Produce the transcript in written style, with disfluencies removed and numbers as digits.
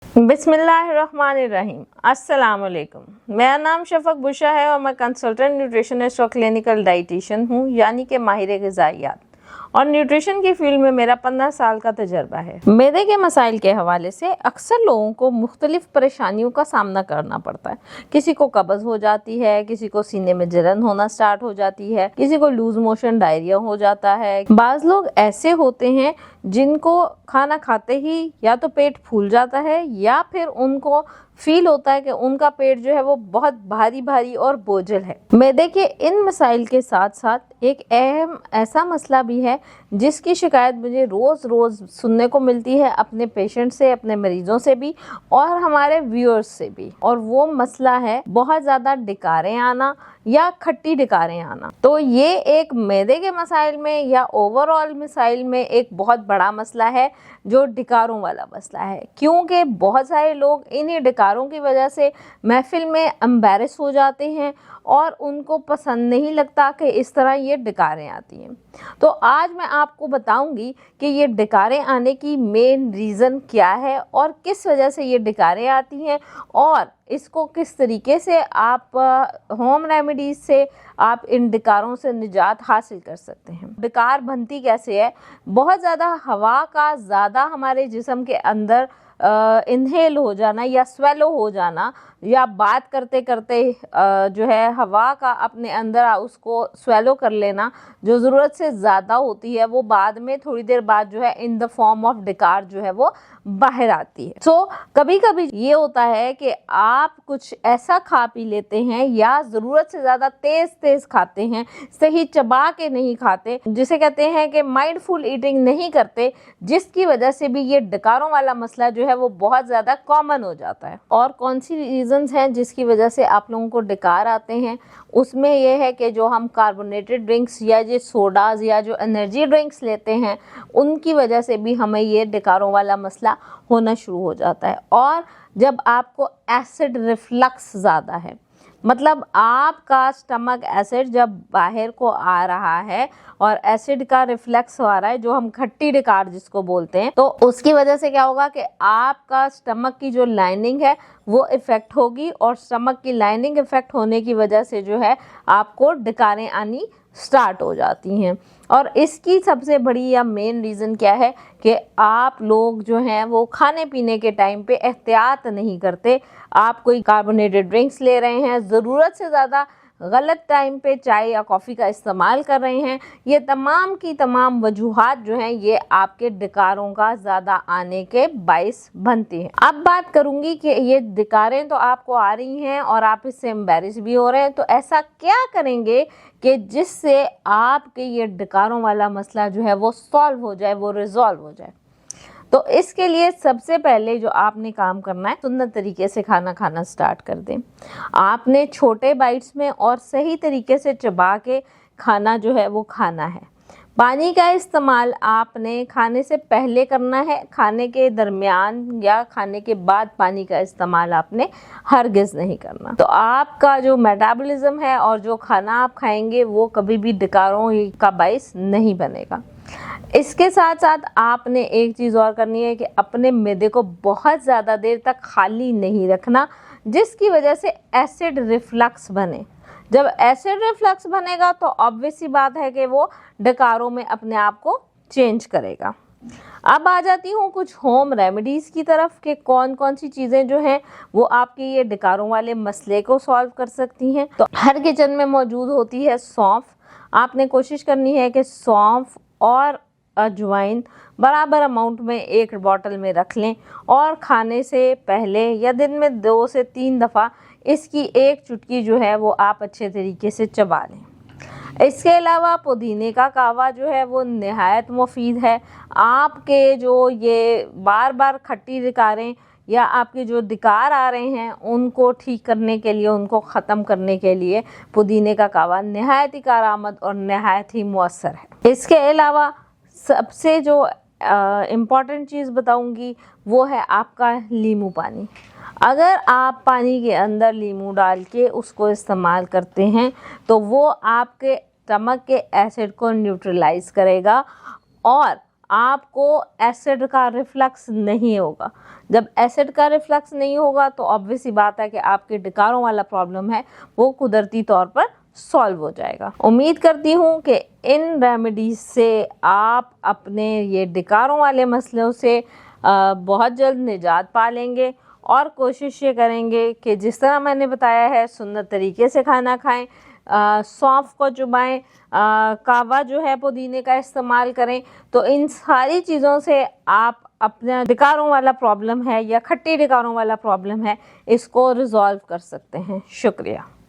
बिस्मिल्लाहिर्रहमानिर्रहीम। अस्सलाम वालेकुम। मेरा नाम शफक बुशा है और मैं कंसल्टेंट न्यूट्रिशनिस्ट और क्लिनिकल डाइटिशियन हूँ, यानी कि माहिर ग़िज़ाइयात। और न्यूट्रिशन की फील्ड में मेरा 15 साल का तजर्बा है। मैदे के मसाइल के हवाले से अक्सर लोगों को मुख्तलिफ परेशानियों का सामना करना पड़ता है। किसी को कब्ज़ हो जाती है, किसी को सीने में जलन होना स्टार्ट हो जाती है, किसी को लूज मोशन डायरिया हो जाता है। बाज़ लोग ऐसे होते हैं जिनको खाना खाते ही या तो पेट फूल जाता है या फिर उनको फील होता है कि उनका पेट जो है वो बहुत भारी भारी और बोझल है। मैदे के इन मसाइल के साथ साथ एक अहम ऐसा मसला भी है जिसकी शिकायत मुझे रोज़ रोज़ सुनने को मिलती है अपने पेशेंट से, अपने मरीजों से भी और हमारे व्यूअर्स से भी, और वो मसला है बहुत ज़्यादा डकारें आना या खट्टी डकारें आना। तो ये एक मैदे के मसाइल में या ओवरऑल मसाइल में एक बहुत बड़ा मसला है जो डकारों वाला मसला है, क्योंकि बहुत सारे लोग इन्हीं डकारों की वजह से महफिल में एम्बैरस हो जाते हैं और उनको पसंद नहीं लगता कि इस तरह ये डकारें आती हैं। तो आज मैं आपको बताऊंगी कि ये डकारें आने की मेन रीज़न क्या है और किस वजह से ये डकारें आती हैं और इसको किस तरीके से आप होम रेमेडीज से आप इन डकारों से निजात हासिल कर सकते हैं। डकार बनती कैसे है? बहुत ज़्यादा हवा का ज़्यादा हमारे जिस्म के अंदर इनहेल हो जाना या स्वेलो हो जाना, या बात करते करते जो है हवा का अपने अंदर उसको स्वेलो कर लेना जो ज़रूरत से ज़्यादा होती है, वो बाद में थोड़ी देर बाद जो है इन द फॉर्म ऑफ डकार जो है वो बाहर आती है। सो कभी कभी ये होता है कि आप कुछ ऐसा खा पी लेते हैं या ज़रूरत से ज़्यादा तेज़ तेज़ खाते हैं, सही चबा के नहीं खाते, जिसे कहते हैं कि माइंडफुल ईटिंग नहीं करते, जिसकी वजह से भी ये डकारों वाला मसला जो है वो बहुत ज़्यादा कॉमन हो जाता है। और कौन सी रीज़न्स हैं जिसकी वजह से आप लोगों को डकार आते हैं? उसमें यह है कि जो हम कार्बोनेटेड ड्रिंक्स या जो सोडाज या जो एनर्जी ड्रिंक्स लेते हैं उनकी वजह से भी हमें ये डकारों वाला मसला होना शुरू हो जाता है। और जब आपको एसिड रिफ्लक्स ज़्यादा है, मतलब आपका स्टमक एसिड जब बाहर को आ रहा है और एसिड का रिफ्लेक्स आ रहा है, जो हम खट्टी डकार जिसको बोलते हैं, तो उसकी वजह से क्या होगा कि आपका स्टमक की जो लाइनिंग है वो इफ़ेक्ट होगी और स्टमक की लाइनिंग इफ़ेक्ट होने की वजह से जो है आपको डकारें आनी स्टार्ट हो जाती हैं। और इसकी सबसे बड़ी या मेन रीज़न क्या है कि आप लोग जो हैं वो खाने पीने के टाइम पे एहतियात नहीं करते। आप कोई कार्बोनेटेड ड्रिंक्स ले रहे हैं, ज़रूरत से ज़्यादा गलत टाइम पे चाय या कॉफ़ी का इस्तेमाल कर रहे हैं। ये तमाम की तमाम वजूहात जो हैं ये आपके डकारों का ज़्यादा आने के बाइस बनती हैं। अब बात करूँगी कि ये डकारें तो आपको आ रही हैं और आप इससे एम्बैरस भी हो रहे हैं, तो ऐसा क्या करेंगे कि जिससे आपके ये डकारों वाला मसला जो है वो सॉल्व हो जाए, वो रिजॉल्व हो जाए। तो इसके लिए सबसे पहले जो आपने काम करना है, सुन्नत तरीके से खाना खाना स्टार्ट कर दें। आपने छोटे बाइट्स में और सही तरीके से चबा के खाना जो है वो खाना है। पानी का इस्तेमाल आपने खाने से पहले करना है, खाने के दरमियान या खाने के बाद पानी का इस्तेमाल आपने हरगिज़ नहीं करना। तो आपका जो मेटाबॉलिज्म है और जो खाना आप खाएंगे वो कभी भी डकारों का बाइस नहीं बनेगा। इसके साथ साथ आपने एक चीज़ और करनी है कि अपने मैदे को बहुत ज़्यादा देर तक खाली नहीं रखना, जिसकी वजह से एसिड रिफ्लक्स बने। जब एसिड रिफ्लक्स बनेगा तो ऑब्वियस सी बात है कि वो डकारों में अपने आप को चेंज करेगा। अब आ जाती हूँ कुछ होम रेमेडीज़ की तरफ कि कौन कौन सी चीज़ें जो हैं वो आपके ये डकारों वाले मसले को सॉल्व कर सकती हैं। तो हर किचन में मौजूद होती है सौंफ। आपने कोशिश करनी है कि सौंफ और अजवाइन बराबर अमाउंट में एक बोतल में रख लें और खाने से पहले या दिन में 2 से 3 दफ़ा इसकी एक चुटकी जो है वो आप अच्छे तरीके से चबा लें। इसके अलावा पुदीने का कहवा जो है वो नहायत मुफीद है। आपके जो ये बार बार खट्टी डकारें या आपके जो डकार आ रहे हैं उनको ठीक करने के लिए, उनको ख़त्म करने के लिए पुदीने का कहवा नहायत ही कारआमद और नहायत ही मुअस्सर है। इसके अलावा सबसे जो इम्पॉर्टेंट चीज़ बताऊंगी वो है आपका नींबू पानी। अगर आप पानी के अंदर नींबू डाल के उसको इस्तेमाल करते हैं तो वो आपके स्टमक के एसिड को न्यूट्रलाइज करेगा और آپ کو ایسڈ کا ریفلکس نہیں ہوگا۔ جب ایسڈ کا ریفلکس نہیں ہوگا تو obvious سی بات ہے کہ آپ کے ڈکاروں والا پرابلم ہے وہ قدرتی طور پر سالو ہو جائے گا۔ امید کرتی ہوں کہ ان ریمیڈیز سے آپ اپنے یہ ڈکاروں والے مسئلوں سے بہت جلد نجات پا لیں گے، اور کوشش یہ کریں گے کہ جس طرح میں نے بتایا ہے سنت طریقے سے کھانا کھائیں، سونف کو چبائیں، کہوہ جو ہے پودینے کا استعمال کریں، تو ان ساری چیزوں سے آپ اپنا ڈکاروں والا پرابلم ہے یا کھٹی ڈکاروں والا پرابلم ہے اس کو ریزالو کر سکتے ہیں۔ شکریہ۔